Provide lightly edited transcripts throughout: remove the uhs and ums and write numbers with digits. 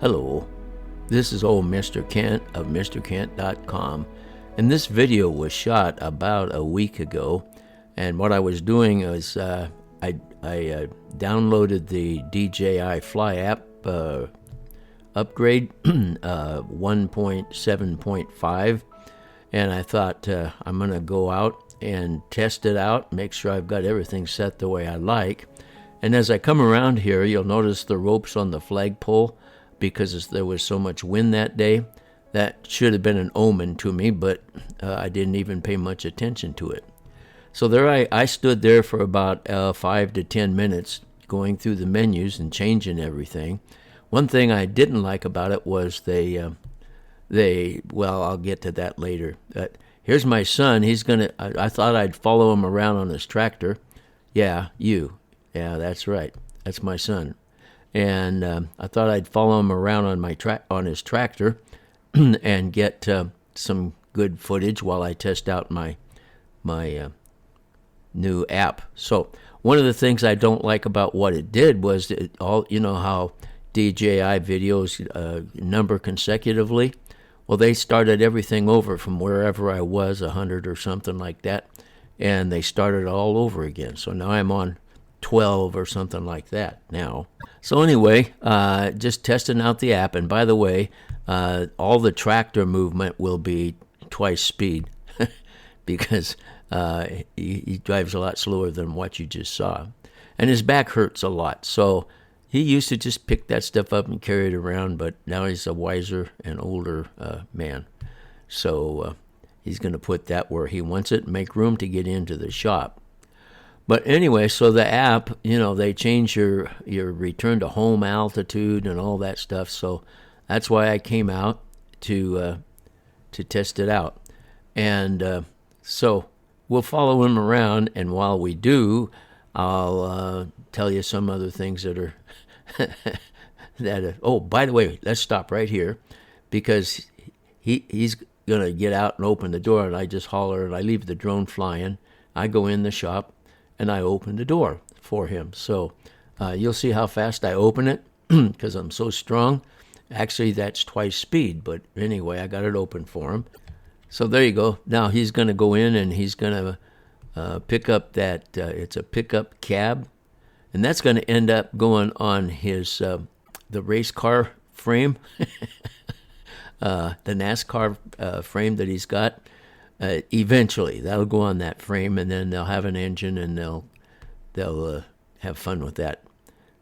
Hello, this is old Mr. Kent of MrKent.com, and this video was shot about a week ago. And what I was doing is I downloaded the DJI Fly app upgrade 1.7.5, and I thought I'm going to go out and test it out, make sure I've got everything set the way I like. And as I come around here, you'll notice the ropes on the flagpole, because there was so much wind that day. That should have been an omen to me, but I didn't even pay much attention to it. So there I stood there for about 5 to 10 minutes going through the menus and changing everything. One thing I didn't like about it was well, I'll get to that later. Here's my son. I thought I'd follow him around on his tractor. Yeah, that's right. That's my son. And I thought I'd follow him around on his tractor and get some good footage while I test out my new app. So one of the things I don't like about what it did was how DJI videos number consecutively. Well, they started everything over from wherever I was, 100 or something like that, and they started all over again. So now I'm on 12 or something like that now. So anyway, just testing out the app. And by the way, all the tractor movement will be twice speed because he drives a lot slower than what you just saw. And his back hurts a lot. So he used to just pick that stuff up and carry it around, but now he's a wiser and older man. So he's going to put that where he wants it and make room to get into the shop. But anyway, so the app, they change your return to home altitude and all that stuff. So that's why I came out to test it out. And so we'll follow him around, and while we do, I'll tell you some other things that are oh, by the way, let's stop right here, because he's going to get out and open the door, and I just holler, and I leave the drone flying. I go in the shop, and I open the door for him. So you'll see how fast I open it because I'm so strong. Actually, that's twice speed, but anyway, I got it open for him. So there you go. Now he's going to go in and he's going to pick up that, it's a pickup cab, and that's going to end up going on his, the race car frame, the NASCAR frame that he's got. Eventually, that'll go on that frame, and then they'll have an engine, and they'll have fun with that.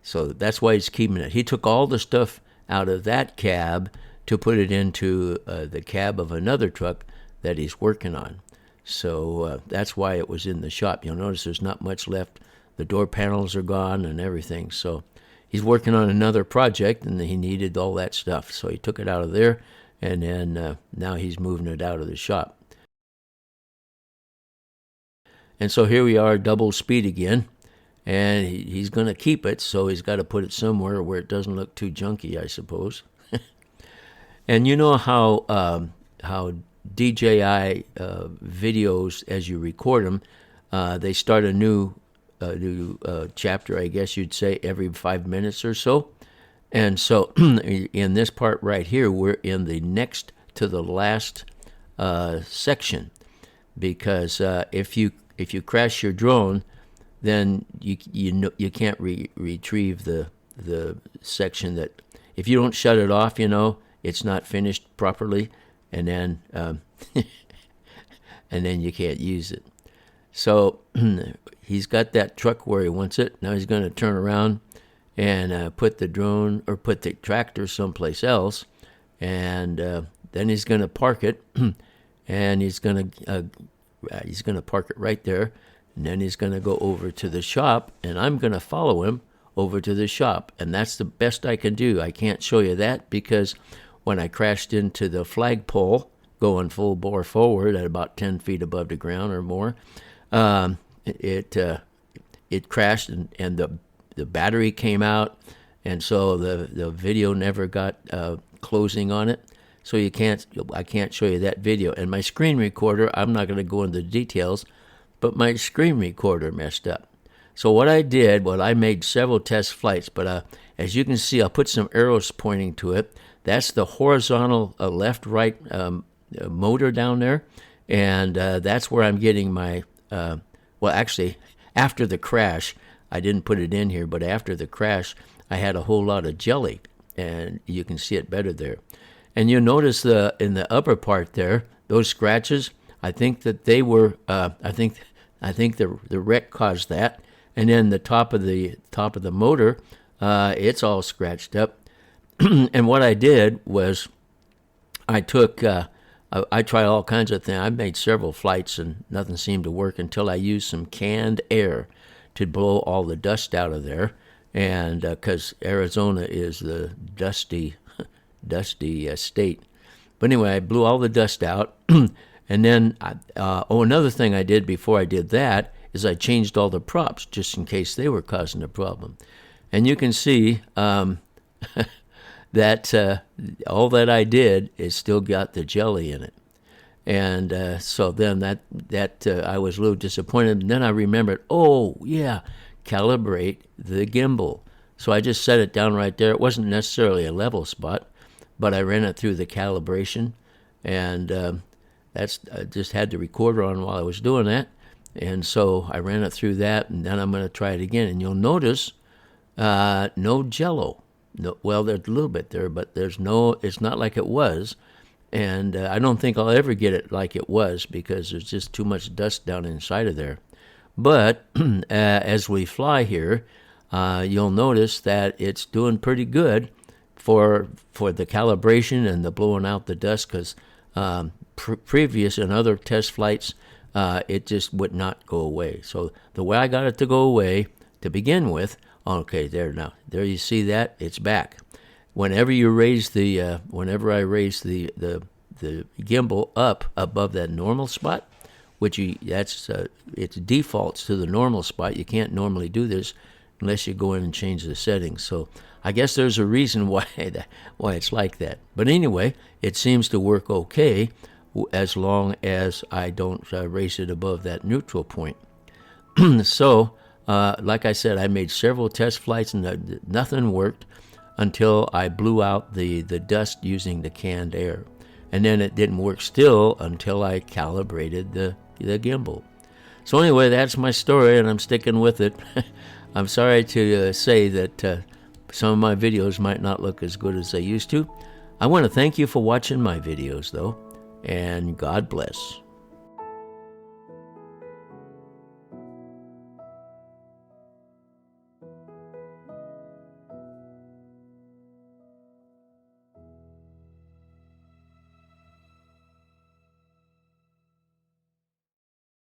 So that's why he's keeping it. He took all the stuff out of that cab to put it into the cab of another truck that he's working on. So that's why it was in the shop. You'll notice there's not much left. The door panels are gone and everything. So he's working on another project, and he needed all that stuff. So he took it out of there, and then now he's moving it out of the shop. And so here we are, double speed again, and he's going to keep it, so he's got to put it somewhere where it doesn't look too junky, I suppose. And you know how DJI videos, as you record them, they start a new chapter, I guess you'd say, every 5 minutes or so. And so in this part right here, we're in the next to the last section, because if you crash your drone, then you can't retrieve the section that, if you don't shut it off, it's not finished properly, and then and then you can't use it. So he's got that truck where he wants it. Now he's going to turn around and put the tractor someplace else, and then he's going to park it, and he's going to park it right there, and then he's going to go over to the shop, and I'm going to follow him over to the shop, and that's the best I can do. I can't show you that because when I crashed into the flagpole going full bore forward at about 10 feet above the ground or more, it crashed, and the battery came out, and so the video never got closing on it. So I can't show you that video. And my screen recorder, I'm not going to go into the details, but my screen recorder messed up. So what I did, well, I made several test flights, but as you can see, I'll put some arrows pointing to it. That's the horizontal left-right motor down there, and that's where I'm getting my, well, actually, after the crash, I didn't put it in here, but after the crash, I had a whole lot of jelly, and you can see it better there. And you'll notice in the upper part there, those scratches, I think that they were, I think the wreck caused that. And then the top of the motor, it's all scratched up. And what I did was I tried all kinds of things. I made several flights and nothing seemed to work until I used some canned air to blow all the dust out of there. And because Arizona is the dusty state. But anyway, I blew all the dust out. And then, another thing I did before I did that is I changed all the props just in case they were causing a problem. And you can see that all that I did is still got the jelly in it. And so then that I was a little disappointed. And then I remembered, oh, yeah, calibrate the gimbal. So I just set it down right there. It wasn't necessarily a level spot, but I ran it through the calibration. And I just had the recorder on while I was doing that. And so I ran it through that, and then I'm going to try it again. And you'll notice no Jello. No, well, there's a little bit there, but it's not like it was. And I don't think I'll ever get it like it was because there's just too much dust down inside of there. But as we fly here, you'll notice that it's doing pretty good for the calibration and the blowing out the dust because previous and other test flights, it just would not go away. So the way I got it to go away to begin with, okay, there you see that, it's back. Whenever I raise the gimbal up above that normal spot, it defaults to the normal spot. You can't normally do this unless you go in and change the settings. So I guess there's a reason why it's like that. But anyway, it seems to work okay as long as I don't raise it above that neutral point. So, like I said, I made several test flights and nothing worked until I blew out the dust using the canned air. And then it didn't work still until I calibrated the gimbal. So anyway, that's my story, and I'm sticking with it. I'm sorry to say that some of my videos might not look as good as they used to. I want to thank you for watching my videos, though, and God bless.